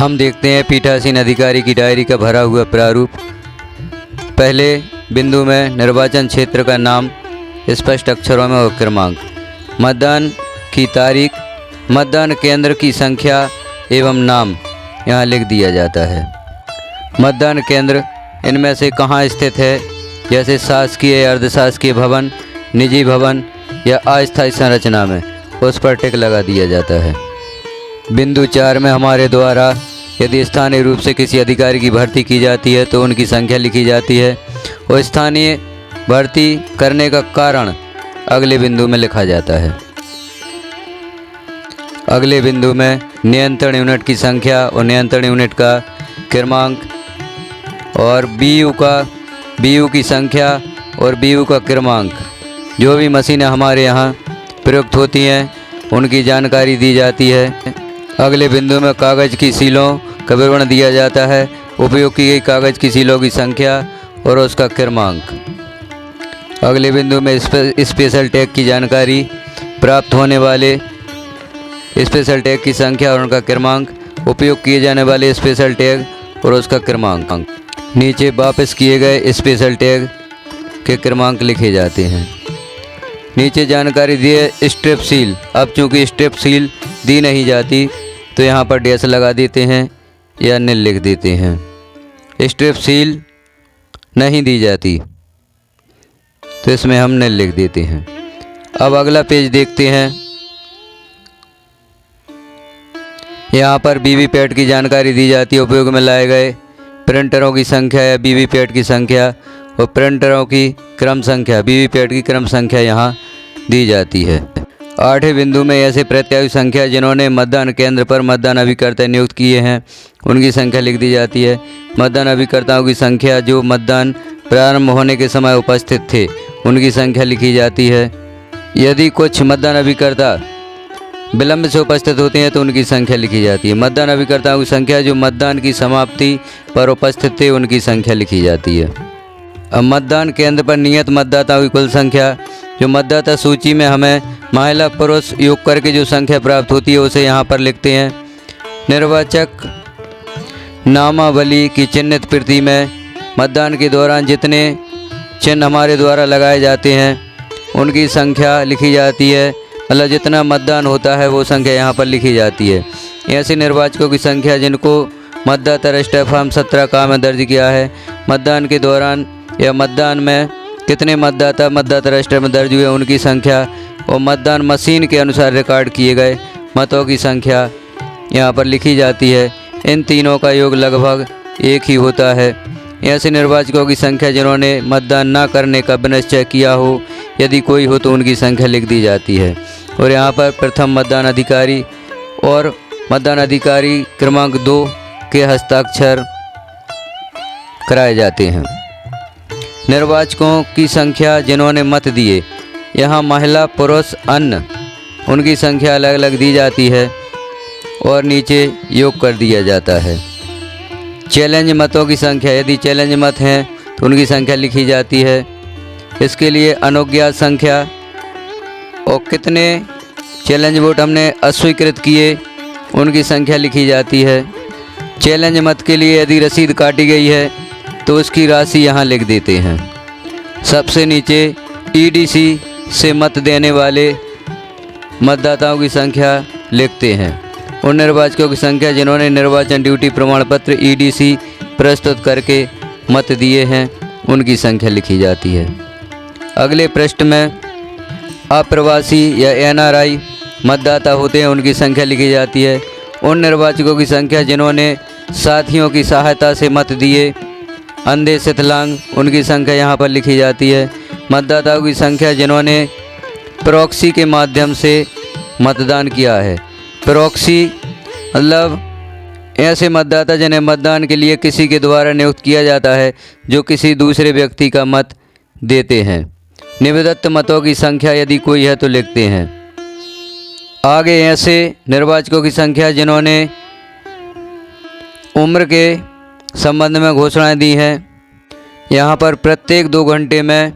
हम देखते हैं पीठासीन अधिकारी की डायरी का भरा हुआ प्रारूप। पहले बिंदु में निर्वाचन क्षेत्र का नाम स्पष्ट अक्षरों में और क्रमांक, मतदान की तारीख, मतदान केंद्र की संख्या एवं नाम यहाँ लिख दिया जाता है। मतदान केंद्र इनमें से कहाँ स्थित है, जैसे शासकीय या अर्धशासकीय भवन, निजी भवन या अस्थायी संरचना में, उस पर टिक लगा दिया जाता है। बिंदु 4 में हमारे द्वारा यदि स्थानीय रूप से किसी अधिकारी की भर्ती की जाती है तो उनकी संख्या लिखी जाती है और स्थानीय भर्ती करने का कारण अगले बिंदु में लिखा जाता है। अगले बिंदु में नियंत्रण यूनिट की संख्या और नियंत्रण यूनिट का क्रमांक और बीयू की संख्या और बीयू का क्रमांक, जो भी मशीनें हमारे यहाँ प्रयुक्त होती हैं उनकी जानकारी दी जाती है। अगले बिंदु में कागज़ की सीलों का विवरण दिया जाता है, उपयोग की गई कागज़ की सीलों की संख्या और उसका क्रमांक। अगले बिंदु में स्पेशल टैग की जानकारी, प्राप्त होने वाले स्पेशल टैग की संख्या और उनका क्रमांक, उपयोग किए जाने वाले स्पेशल टैग और उसका क्रमांक। नीचे वापस किए गए स्पेशल टैग के क्रमांक लिखे जाते हैं। नीचे जानकारी दी है स्ट्रिप सील। अब चूँकि स्ट्रिप सील दी नहीं जाती तो यहाँ पर डैश लगा देते हैं या नील लिख देते हैं। स्ट्रिप सील नहीं दी जाती तो इसमें हम नील लिख देते हैं। अब अगला पेज देखते हैं। यहाँ पर वीवीपैट की जानकारी दी जाती है, उपयोग में लाए गए प्रिंटरों की संख्या या वीवीपैट की संख्या और प्रिंटरों की क्रम संख्या, वीवीपैट की क्रम संख्या यहाँ दी जाती है। 8वें बिंदु में ऐसे प्रत्याशी संख्या जिन्होंने मतदान केंद्र पर मतदान अभिकर्ता नियुक्त किए हैं उनकी संख्या लिख दी जाती है। मतदान अभिकर्ताओं की संख्या जो मतदान प्रारंभ होने के समय उपस्थित थे उनकी संख्या लिखी जाती है। यदि कुछ मतदान अभिकर्ता विलंब से उपस्थित होते हैं तो उनकी संख्या लिखी जाती है। मतदान अभिकर्ताओं की संख्या जो मतदान की समाप्ति पर उपस्थित थे उनकी संख्या लिखी जाती है। अब मतदान केंद्र पर नियत मतदाताओं की कुल संख्या, जो मतदाता सूची में हमें महिला पुरुष योग करके जो संख्या प्राप्त होती है उसे यहाँ पर लिखते हैं। निर्वाचक नामावली की चिन्हित प्रति में मतदान के दौरान जितने चिन्ह हमारे द्वारा लगाए जाते हैं उनकी संख्या लिखी जाती है। मतलब जितना मतदान होता है वो संख्या यहाँ पर लिखी जाती है। ऐसे निर्वाचकों की संख्या जिनको मतदाता रजिस्टर फॉर्म 17 का में दर्ज किया है, मतदान के दौरान या मतदान में कितने मतदाता मतदाता रजिस्टर में दर्ज हुए उनकी संख्या और मतदान मशीन के अनुसार रिकॉर्ड किए गए मतों की संख्या यहाँ पर लिखी जाती है। इन तीनों का योग लगभग एक ही होता है। ऐसे निर्वाचकों की संख्या जिन्होंने मतदान न करने का निश्चय किया हो, यदि कोई हो तो उनकी संख्या लिख दी जाती है। और यहाँ पर प्रथम मतदान अधिकारी और मतदान अधिकारी क्रमांक 2 के हस्ताक्षर कराए जाते हैं। निर्वाचकों की संख्या जिन्होंने मत दिए, यहाँ महिला पुरुष अन्य उनकी संख्या अलग अलग दी जाती है और नीचे योग कर दिया जाता है। चैलेंज मतों की संख्या, यदि चैलेंज मत हैं तो उनकी संख्या लिखी जाती है। इसके लिए अनुज्ञात संख्या और कितने चैलेंज वोट हमने अस्वीकृत किए उनकी संख्या लिखी जाती है। चैलेंज मत के लिए यदि रसीद काटी गई है तो उसकी राशि यहाँ लिख देते हैं। सबसे नीचे ईडीसी से मत देने वाले मतदाताओं की संख्या लिखते हैं। उन निर्वाचकों की संख्या जिन्होंने निर्वाचन ड्यूटी प्रमाण पत्र ईडीसी प्रस्तुत करके मत दिए हैं उनकी संख्या लिखी जाती है। अगले पृष्ठ में अप्रवासी या एनआरआई मतदाता होते हैं उनकी संख्या लिखी जाती है। उन निर्वाचकों की संख्या जिन्होंने साथियों की सहायता से मत दिए, अंधे विकलांग, उनकी संख्या यहाँ पर लिखी जाती है। मतदाताओं की संख्या जिन्होंने प्रॉक्सी के माध्यम से मतदान किया है। प्रॉक्सी मतलब ऐसे मतदाता जिन्हें मतदान के लिए किसी के द्वारा नियुक्त किया जाता है जो किसी दूसरे व्यक्ति का मत देते हैं। निविदत्त मतों की संख्या यदि कोई है तो लिखते हैं। आगे ऐसे निर्वाचकों की संख्या जिन्होंने उम्र के संबंध में घोषणाएं दी हैं। यहाँ पर प्रत्येक 2 घंटे में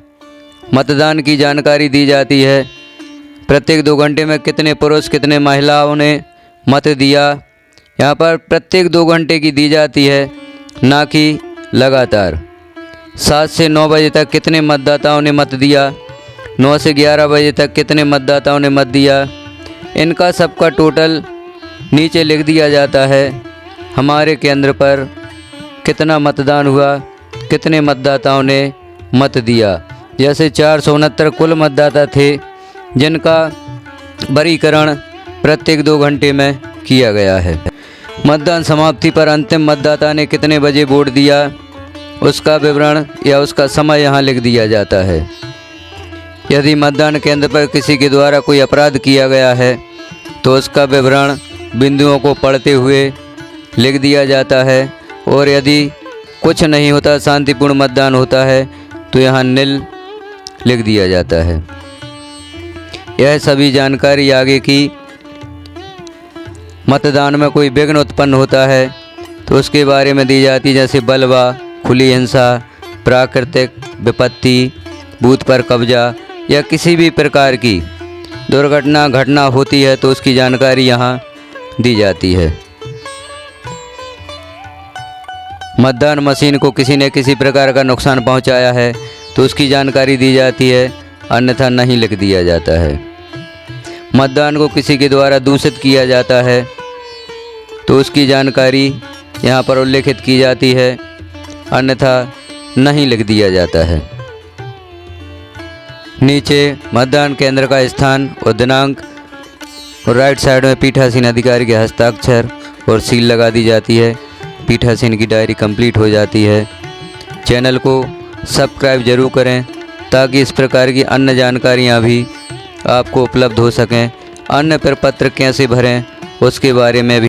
मतदान की जानकारी दी जाती है। प्रत्येक 2 घंटे में कितने पुरुष कितने महिलाओं ने मत दिया यहाँ पर प्रत्येक 2 घंटे की दी जाती है, ना कि लगातार। 7 से 9 बजे तक कितने मतदाताओं ने मत दिया, 9 से 11 बजे तक कितने मतदाताओं ने मत दिया, इनका सबका टोटल नीचे लिख दिया जाता है। हमारे केंद्र पर कितना मतदान हुआ, कितने मतदाताओं ने मत दिया। जैसे 469 कुल मतदाता थे, जिनका वर्गीकरण प्रत्येक 2 घंटे में किया गया है। मतदान समाप्ति पर अंतिम मतदाता ने कितने बजे वोट दिया, उसका विवरण या उसका समय यहाँ लिख दिया जाता है। यदि मतदान केंद्र पर किसी के द्वारा कोई अपराध किया गया है तो उसका विवरण बिंदुओं को पढ़ते हुए लिख दिया जाता है, और यदि कुछ नहीं होता, शांतिपूर्ण मतदान होता है, तो यहाँ निल लिख दिया जाता है। यह सभी जानकारी आगे की मतदान में कोई विघ्न उत्पन्न होता है तो उसके बारे में दी जाती है, जैसे बलवा, खुली हिंसा, प्राकृतिक विपत्ति, बूथ पर कब्जा या किसी भी प्रकार की दुर्घटना घटना होती है तो उसकी जानकारी यहाँ दी जाती है। मतदान मशीन को किसी ने किसी प्रकार का नुकसान पहुँचाया है तो उसकी जानकारी दी जाती है, अन्यथा नहीं लिख दिया जाता है। मतदान को किसी के द्वारा दूषित किया जाता है तो उसकी जानकारी यहाँ पर उल्लेखित की जाती है, अन्यथा नहीं लिख दिया जाता है। नीचे मतदान केंद्र का स्थान और दिनांक, और राइट साइड में पीठासीन अधिकारी के हस्ताक्षर और सील लगा दी जाती है। पीठासीन की डायरी कंप्लीट हो जाती है। चैनल को सब्सक्राइब जरूर करें ताकि इस प्रकार की अन्य जानकारियाँ भी आपको उपलब्ध हो सकें। अन्य प्रपत्र कैसे भरें उसके बारे में भी